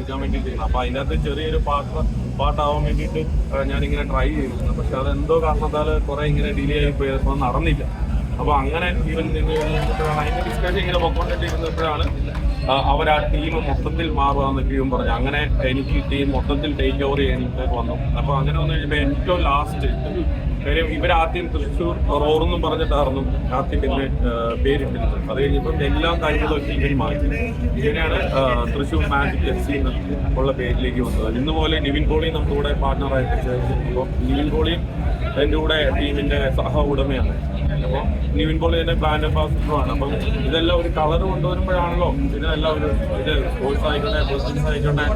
എടുക്കാൻ വേണ്ടിയിട്ട്. അപ്പൊ അതിനകത്ത് ചെറിയൊരു പാട്ടാവാൻ വേണ്ടിയിട്ട് ഞാനിങ്ങനെ ട്രൈ ചെയ്തിരുന്നു. പക്ഷെ അതെന്തോ കാരണത്താൽ കുറെ ഇങ്ങനെ ഡിലേ ആയി പോയി, അതൊന്നും നടന്നില്ല. അപ്പൊ അങ്ങനെ ഈവൻ അതിന്റെ ഡിസ്കഷൻ ഇങ്ങനെ പൊക്കോണ്ടിട്ടിരുന്നപ്പോഴാണ് അവർ ആ ടീം മൊത്തത്തിൽ മാറുകയെന്നൊക്കെയും പറഞ്ഞു. അങ്ങനെ എനിക്ക് ടീം മൊത്തത്തിൽ ടേക്ക് ഓവർ ചെയ്യാനായിട്ട് വന്നു. അപ്പൊ അങ്ങനെ വന്നു കഴിഞ്ഞപ്പോൾ ഏറ്റവും ലാസ്റ്റ് കാര്യം ഇവരാദ്യം തൃശ്ശൂർ റോറെന്നും പറഞ്ഞിട്ടായിരുന്നു ആദ്യം പിന്നെ പേരിട്ടിരുന്നത്. അത് കഴിഞ്ഞപ്പോൾ എല്ലാ കാര്യങ്ങളും ഇവർ മാറ്റി. ഇങ്ങനെയാണ് തൃശ്ശൂർ മാജിക് FC ഉള്ള പേരിലേക്ക് വന്നത്. ഇന്ന് പോലെ നിവിൻ പോളി നമ്മുടെ കൂടെ പാർട്ണറായിട്ട് ചേർന്നു. അപ്പോൾ നിവിൻ പോളിയും എൻ്റെ കൂടെ ടീമിന്റെ സഹ ഉടമയാണ്. അപ്പോൾ നിവിൻ പോളി തന്നെ ബ്രാൻഡ് അംബാസിഡറുമാണ്. അപ്പം ഇതെല്ലാം ഒരു കളർ കൊണ്ടുവരുമ്പോഴാണല്ലോ ഇതിനെല്ലാം ഒരു ഇത് സ്പോർട്സ് ആയിക്കോട്ടെ, ബിസിനസ് ആയിക്കോട്ടെ,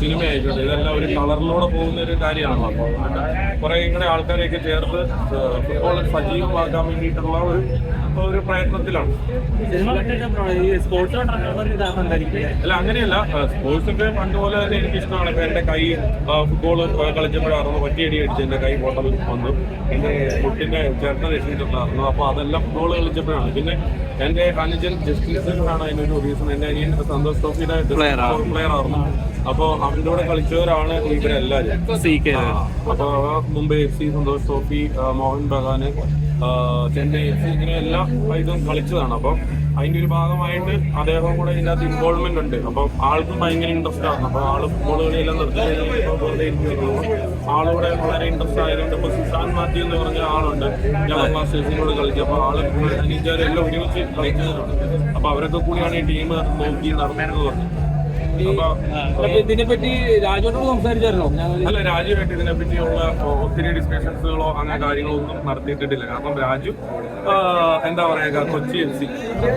സിനിമ ആയിക്കോട്ടെ, ഇതെല്ലാം ഒരു കളറിലൂടെ പോകുന്ന ഒരു കാര്യമാണല്ലോ. അപ്പോൾ കുറെ ഇങ്ങനെ ആൾക്കാരെയൊക്കെ ചേർത്ത് ഫുട്ബോൾ സജീവമാക്കാൻ വേണ്ടിയിട്ടുള്ള ഒരു പ്രയത്നത്തിലാണ്. അല്ല, അങ്ങനെയല്ല. സ്പോർട്സ് ഒക്കെ പണ്ടുപോലെ തന്നെ എനിക്ക് ഇഷ്ടമാണ്. ഇപ്പൊ എന്റെ കൈ ഫുട്ബോൾ കളിച്ചപ്പോഴായിരുന്നു ഒറ്റയടി അടിച്ച് എന്റെ കൈ പൊട്ടൽ വന്നു. എന്റെ മുട്ടിന്റെ ചേർത്ത രക്ഷിച്ചിട്ടുണ്ടായിരുന്നു. അപ്പൊ അതെല്ലാം ഫുട്ബോൾ കളിച്ചപ്പോഴാണ്. പിന്നെ എന്റെ അനുജൻ ജസ്റ്റിനാണ് അതിനൊരു റീസൺ. എന്റെ അനിയൻ സന്തോഷ് ട്രോഫിയുടെ പ്ലെയർ ആയിരുന്നു. അപ്പൊ അവന്റെ കൂടെ കളിച്ചവരാണ് ഇവരെല്ലാരും. അപ്പൊ മുംബൈ FC, സന്തോഷ് ട്രോഫി, മോഹൻ ബഗാന്, ചെന്നൈ FC, ഇങ്ങനെ എല്ലാ ഇതും കളിച്ചതാണ്. അപ്പൊ അതിന്റെ ഒരു ഭാഗമായിട്ട് അദ്ദേഹം കൂടെ ഇതിനകത്ത് ഇൻവോൾവ്മെന്റ് ഉണ്ട്. അപ്പൊ ആൾക്കും ഭയങ്കര ഇൻട്രസ്റ്റ് ആണ്. അപ്പൊ ആള് ഫുട്ബോൾ കളിയെല്ലാം നിർത്തി ആളുകൂടെ വളരെ ഇൻട്രസ്റ്റ് ആയതുകൊണ്ട് ഇപ്പൊ സുഷാൻ മാത്യു എന്ന് പറഞ്ഞ ആളുണ്ട്, ഞാൻ ബ്ലാസ്റ്റേഴ്സിനോട് കളിച്ചു. അപ്പൊ ആള് അനീജാരെല്ലാം ഒരുമിച്ച് കളിക്കുന്നുണ്ട്. അപ്പൊ അവരൊക്കെ കൂടിയാണ് ഈ ടീം നോക്കി നടന്നത്. ഇതിനെപ്പറ്റി രാജുവിനോട് സംസാരിച്ചായിരുന്നോ? അല്ല, രാജുവായിട്ട് ഇതിനെപ്പറ്റിയുള്ള ഒത്തിരി ഡിസ്കഷൻസുകളോ അങ്ങനെ കാര്യങ്ങളോ ഒന്നും നടത്തിയിട്ടില്ല. കാരണം രാജു എന്താ പറയുക, കൊച്ചി FC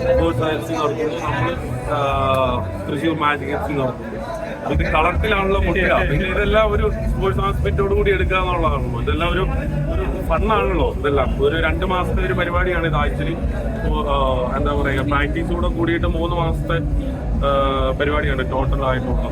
സ്പോർട്സ് FC നടത്തുന്നു, നമ്മള് തൃശ്ശൂർ മാജിക് FC നടത്തുന്നു. ഇത് കളത്തിലാണല്ലോ മുട്ടുക. പിന്നെ ഇതെല്ലാം ഒരു സ്പോർട്സ് ആസ്പെക്റ്റോട് കൂടി എടുക്കുക എന്നുള്ളതാണല്ലോ. ഇതെല്ലാം ഒരു ഫണ്ണാണല്ലോ. ഇതെല്ലാം ഒരു 2 മാസത്തെ ഒരു പരിപാടിയാണ് ഇത്. ആക്ച്വലി എന്താ പറയുക, പ്രാക്ടീസോടെ കൂടിയിട്ട് 3 മാസത്തെ പരിപാടിയാണ് ടോട്ടൽ ആയിട്ടുള്ളത്.